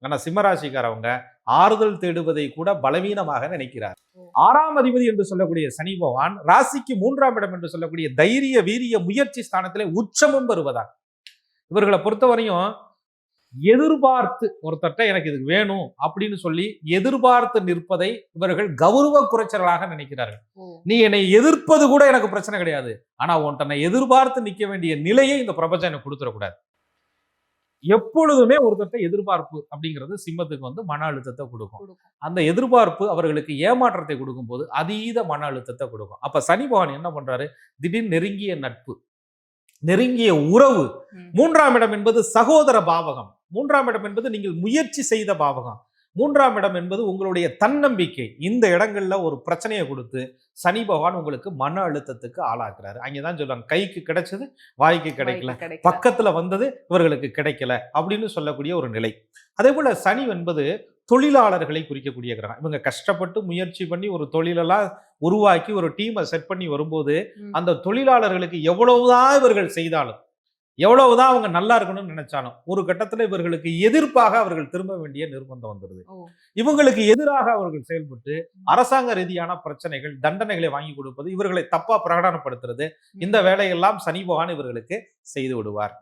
ஆனா சிம்மராசிக்காரவங்க ஆறுதல் தேடுவதை கூட பலவீனமாக நினைக்கிறார். 6ஆம் அதிபதி என்று சொல்லக்கூடிய சனி பகவான் ராசிக்கு 3ஆம் இடம் என்று சொல்லக்கூடிய தைரிய வீரிய முயற்சி ஸ்தானத்திலே உச்சமும் வருவதாக. இவர்களை பொறுத்தவரையும் எதிர்பார்த்து ஒருத்தட்ட எனக்கு இது வேணும் அப்படின்னு சொல்லி எதிர்பார்த்து நிற்பதை இவர்கள் கௌரவ குறைச்சலாக நினைக்கிறார்கள். நீ என்னை எதிர்ப்பது கூட எனக்கு பிரச்சனை கிடையாது, ஆனா உன்னை எதிர்பார்த்து நிக்க வேண்டிய நிலையை இந்த பிரபஞ்சம் எனக்கு கொடுத்துடக்கூடாது. எப்பொழுதுமே ஒருத்தட்ட எதிர்பார்ப்பு அப்படிங்கிறது சிம்மத்துக்கு மன அழுத்தத்தை கொடுக்கும். அந்த எதிர்பார்ப்பு அவர்களுக்கு ஏமாற்றத்தை கொடுக்கும் போது அதீத மன அழுத்தத்தை கொடுக்கும். அப்ப சனி பகவான் என்ன பண்றாரு? திடீர் நெருங்கிய நட்பு, நெருங்கிய உறவு. 3ஆம் இடம் என்பது சகோதர பாவகம். 3ஆம் இடம் என்பது நீங்கள் முயற்சி செய்த பாவகம். 3ஆம் இடம் என்பது உங்களுடைய தன்னம்பிக்கை. இந்த இடங்கள்ல ஒரு பிரச்சனையை கொடுத்து சனி பகவான் உங்களுக்கு மன அழுத்தத்துக்கு ஆளாக்குறாரு. அங்கேதான் சொல்லுவாங்க, கைக்கு கிடைச்சது வாய்க்கு கிடைக்கல, பக்கத்துல வந்தது இவர்களுக்கு கிடைக்கல அப்படின்னு சொல்லக்கூடிய ஒரு நிலை. அதே போல சனி என்பது தொழிலாளர்களை குறிக்கக்கூடிய கிரகம். இவங்க கஷ்டப்பட்டு முயற்சி பண்ணி ஒரு தொழிலெல்லாம் உருவாக்கி ஒரு டீமை செட் பண்ணி வரும்போது அந்த தொழிலாளர்களுக்கு எவ்வளவுதான் இவர்கள் செய்தாலும், எவ்வளவுதான் அவங்க நல்லா இருக்கணும்னு நினைச்சாலும் ஒரு கட்டத்துல இவர்களுக்கு எதிர்ப்பாக அவர்கள் திரும்ப வேண்டிய நிர்பந்தம் வந்துடுது. இவங்களுக்கு எதிராக அவர்கள் செயல்பட்டு அரசாங்க ரீதியான பிரச்சனைகள், தண்டனைகளை வாங்கி கொடுப்பது, இவர்களை தப்பா பிரகடனப்படுத்துறது, இந்த வேலையெல்லாம் சனி பகவான் இவர்களுக்கு செய்து விடுவார்.